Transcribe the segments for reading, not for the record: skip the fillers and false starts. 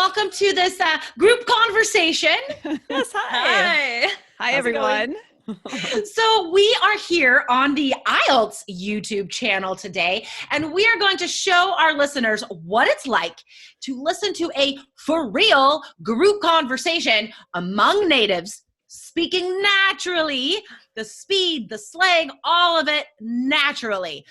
welcome to this group conversation. Yes, hi. Hi, everyone. So we are here on the IELTS YouTube channel today, and we are going to show our listeners what it's like to listen to a for real group conversation among natives, speaking naturally, the speed, the slang, all of it naturally.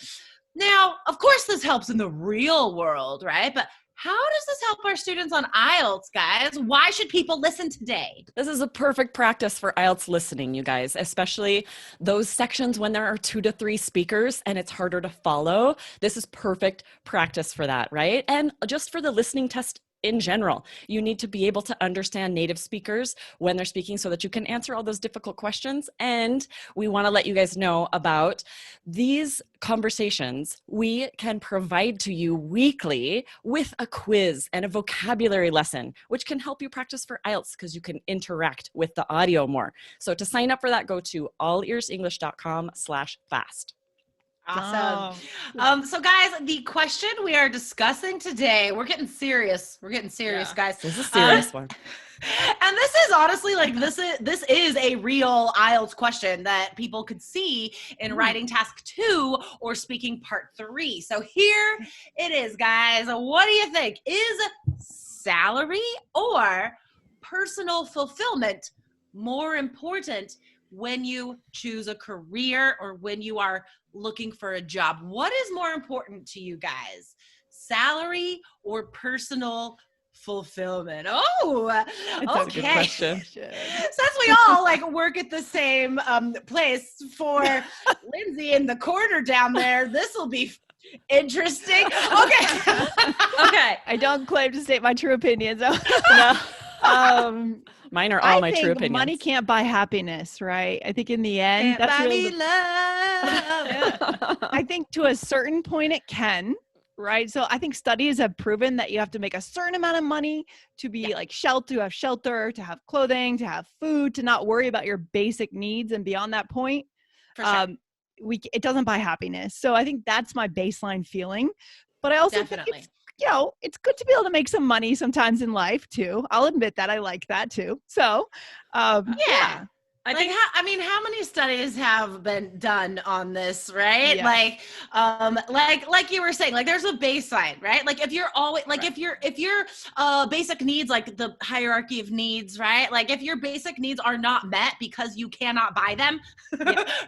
Now, of course, this helps in the real world, right? But how does this help our students on IELTS, guys? Why should people listen today? This is a perfect practice for IELTS listening, you guys, especially those sections when there are 2 to 3 speakers and it's harder to follow. This is perfect practice for that, right? And just for the listening test in general, you need to be able to understand native speakers when they're speaking so that you can answer all those difficult questions. And we want to let you guys know about these conversations we can provide to you weekly with a quiz and a vocabulary lesson, which can help you practice for IELTS because you can interact with the audio more. So to sign up for that, go to allearsenglish.com/fast. Awesome. So guys, the question we are discussing today, we're getting serious. We're getting serious, guys. This is a serious one. And this is honestly like, this is a real IELTS question that people could see in writing task 2 or speaking part 3. So here it is, guys. What do you think? Is salary or personal fulfillment more important when you choose a career or when you are looking for a job? What is more important to you guys? Salary or personal fulfillment? Oh, That's okay. a good question. Since we all like work at the same place, for Lindsay in the corner down there, this will be interesting. Okay. Okay. I don't claim to state my true opinions. No. Mine are all my true I think opinions. money can't buy happiness, right? I think in the end, Can't buy me love. love. I think to a certain point it can, right? So I think studies have proven that you have to make a certain amount of money to be like to have shelter, to have clothing, to have food, to not worry about your basic needs. And beyond that point, For sure. it doesn't buy happiness. So I think that's my baseline feeling. But I also think it's good to be able to make some money sometimes in life too. I'll admit that I like that too. So, yeah. I think how many studies have been done on this, right? Yeah. Like you were saying, like there's a baseline, right? Like if you're always like if your basic needs, like the hierarchy of needs, right? Like if your basic needs are not met because you cannot buy them,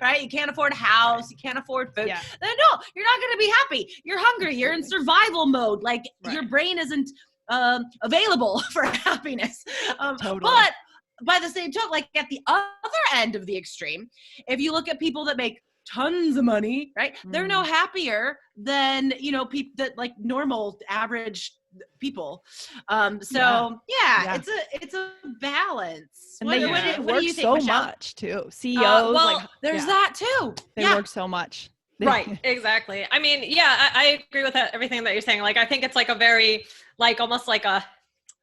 right? You can't afford a house, you can't afford food. Yeah. Then no, you're not going to be happy. You're hungry. You're in survival mode. Like your brain isn't available for happiness. Totally. But by the same token, like at the other end of the extreme, if you look at people that make tons of money, right, they're no happier than, people that like normal average people. It's a balance. And What they do you think, so Michelle? much too. CEOs, There's that too. they work so much. Right, exactly. I mean, I agree with everything that you're saying. Like, I think it's like a very, like, almost like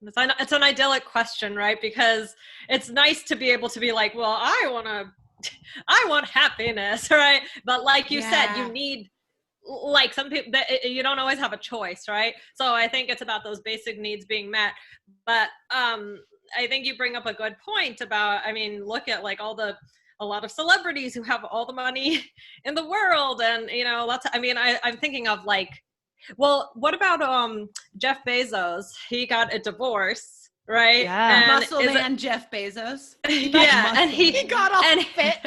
it's an idyllic question, right? Because it's nice to be able to be like, well, I want happiness, right? But like you said, you need, like, some people that you don't always have a choice, right? So I think it's about those basic needs being met. But I think you bring up a good point about, look at like a lot of celebrities who have all the money in the world, and I'm thinking of like, well, what about Jeff Bezos? He got a divorce, right? Yeah. Muscle man Jeff Bezos. Yeah, and he got all fit.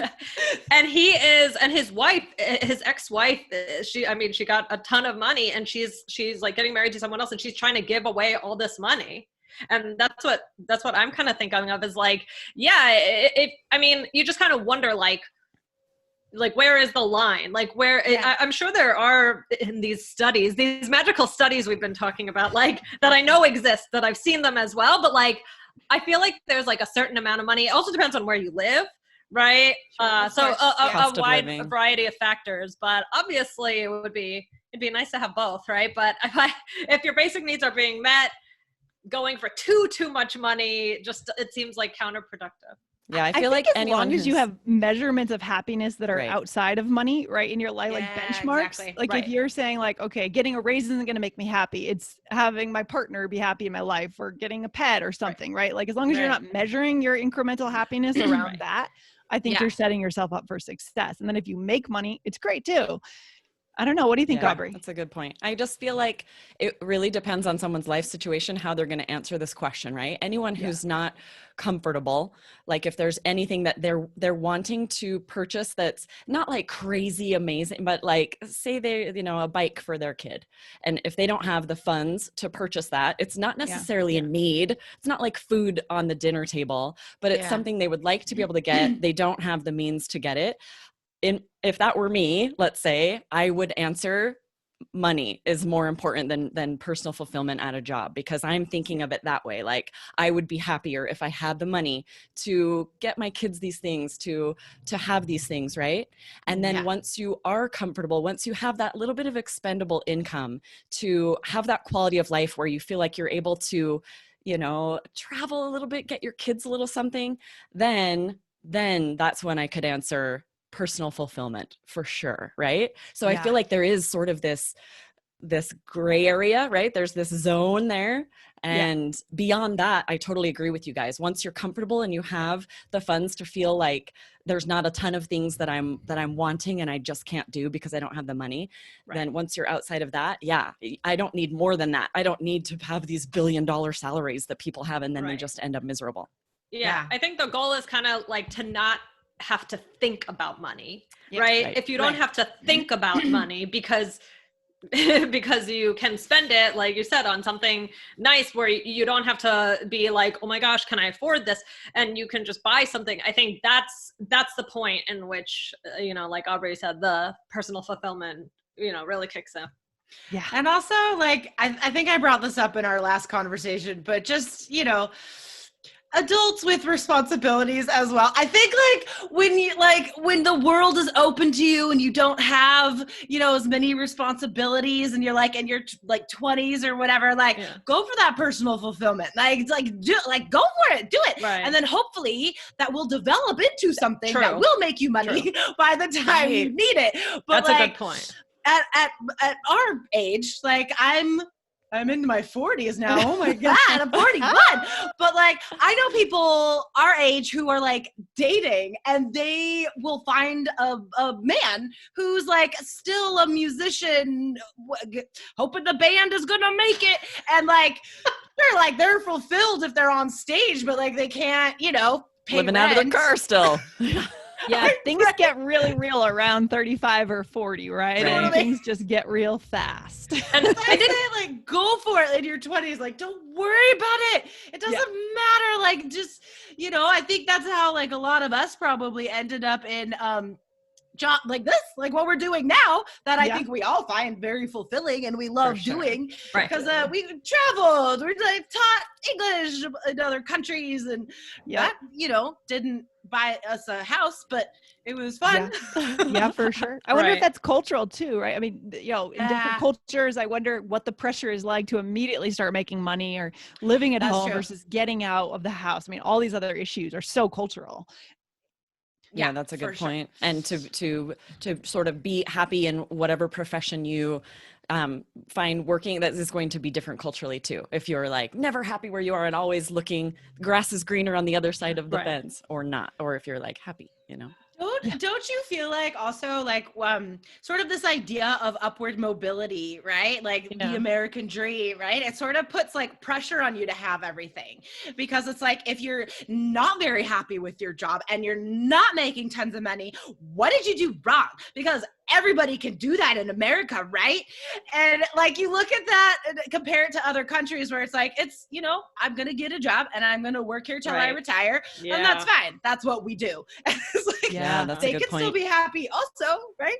And his wife, his ex-wife, she got a ton of money, and she's like getting married to someone else, and she's trying to give away all this money. And that's what I'm kind of thinking of is like, you just kind of wonder like where is the line? Like I'm sure there are in these studies, these magical studies we've been talking about, like that I know exist, that I've seen them as well. But like, I feel like there's like a certain amount of money. It also depends on where you live, right? So a wide variety of factors, but obviously it'd be nice to have both, right? But if your basic needs are being met, going for too much money, it seems like counterproductive. Yeah, I I feel think like as anyone long as you who's have measurements of happiness that are right. outside of money, right, in your life, like Yeah, benchmarks, exactly. like if Right. you're saying like, okay, getting a raise isn't going to make me happy. It's having my partner be happy in my life or getting a pet or something, right? Like as long as you're Right. not measuring your incremental happiness around Right. that, I think Yeah. you're setting yourself up for success. And then if you make money, it's great too. I don't know. What do you think, Yeah, Aubrey? that's a good point. I just feel like it really depends on someone's life situation, how they're going to answer this question, right? Anyone who's not comfortable, like if there's anything that they're wanting to purchase that's not like crazy amazing, but like say they, a bike for their kid. And if they don't have the funds to purchase that, it's not necessarily a need. It's not like food on the dinner table, but it's something they would like to be able to get. They don't have the means to get it. If that were me, let's say, I would answer money is more important than personal fulfillment at a job, because I'm thinking of it that way. Like I would be happier if I had the money to get my kids these things, to have these things, right? And then once you are comfortable, once you have that little bit of expendable income to have that quality of life where you feel like you're able to, travel a little bit, get your kids a little something, then that's when I could answer personal fulfillment for sure, right? So I feel like there is sort of this gray area, right? There's this zone there. And beyond that, I totally agree with you guys. Once you're comfortable and you have the funds to feel like there's not a ton of things that I'm wanting and I just can't do because I don't have the money, then once you're outside of that, I don't need more than that. I don't need to have these billion-dollar salaries that people have and then they just end up miserable. Yeah, I think the goal is kind of like to not have to think about money, right? If you don't have to think about money because you can spend it, like you said, on something nice where you don't have to be like, oh my gosh, can I afford this? And you can just buy something. I think that's the point in which, like Aubrey said, the personal fulfillment, really kicks in. Yeah. And also, like, I think I brought this up in our last conversation, but just, adults with responsibilities as well. I think when the world is open to you and you don't have, as many responsibilities and you're like in your 20s or whatever, go for that personal fulfillment. Go for it, do it. Right. And then hopefully that will develop into something that will make you money by the time you need it. But that's a good point. At our age, I'm in my 40s now. Oh my God, I'm 41. But I know people our age who are dating and they will find a man who's still a musician, hoping the band is going to make it. And they're fulfilled if they're on stage, but they can't, pay living rent. out of the car still. Yeah, things get really real around 35 or 40, right? And things just get real fast. And I didn't go for it in your 20s. Don't worry about it. It doesn't matter. Just, I think that's how a lot of us probably ended up in job like this, what we're doing now, that I think we all find very fulfilling and we love doing, because we traveled, we taught English in other countries, and that didn't buy us a house, but it was fun. Yeah, for sure. I wonder if that's cultural too, right? I mean, in different cultures, I wonder what the pressure is like to immediately start making money or living at home versus getting out of the house. I mean, all these other issues are so cultural. Yeah, that's a good point. And to sort of be happy in whatever profession you find working, that is going to be different culturally too. If you're never happy where you are and always looking, grass is greener on the other side of the fence, or not, or if you're happy, Don't you feel also sort of this idea of upward mobility, right? The American dream, right? It sort of puts pressure on you to have everything, because it's if you're not very happy with your job and you're not making tons of money, what did you do wrong? Because everybody can do that in America, right? And you look at that and compare it to other countries where it's it's, I'm going to get a job and I'm going to work here till I retire. And that's fine. That's what we do. That's they a good can point. still be happy also, right?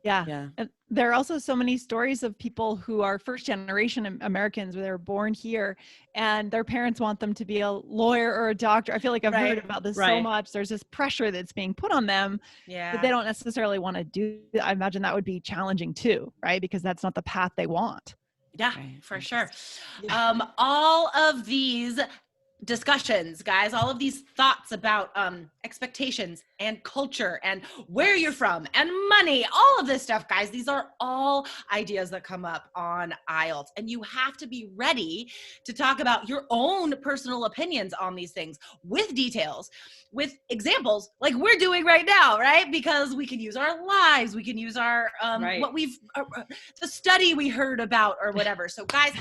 Yeah. And there are also so many stories of people who are first generation Americans, where they're born here and their parents want them to be a lawyer or a doctor. I feel like I've heard about this so much. There's this pressure that's being put on them that they don't necessarily want to do. I imagine that would be challenging too, right? Because that's not the path they want. Yeah, for sure. All of these discussions, guys, all of these thoughts about expectations and culture and where you're from and money, all of this stuff, guys, these are all ideas that come up on IELTS. And you have to be ready to talk about your own personal opinions on these things with details, with examples like we're doing right now, right? Because we can use our lives, we can use our what we've the study we heard about or whatever. So guys,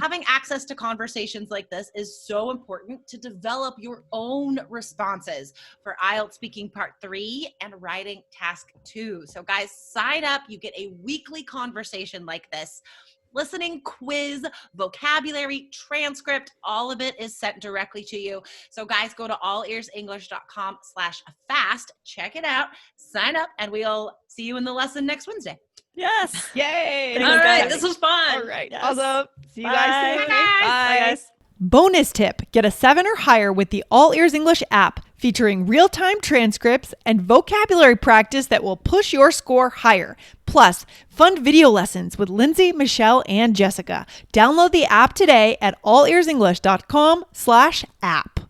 having access to conversations like this is so important to develop your own responses for IELTS Speaking Part 3 and Writing Task 2. So guys, sign up. You get a weekly conversation like this. Listening quiz, vocabulary, transcript, all of it is sent directly to you. So guys, go to allearsenglish.com/fast. Check it out, sign up, and we'll see you in the lesson next Wednesday. Yes. Yay. All right, this was fun. All right. Yes. Awesome. See you Bye. guys soon. Bye, guys. Bonus tip. Get a 7 or higher with the All Ears English app, featuring real-time transcripts and vocabulary practice that will push your score higher. Plus, fun video lessons with Lindsay, Michelle, and Jessica. Download the app today at allearsenglish.com/app.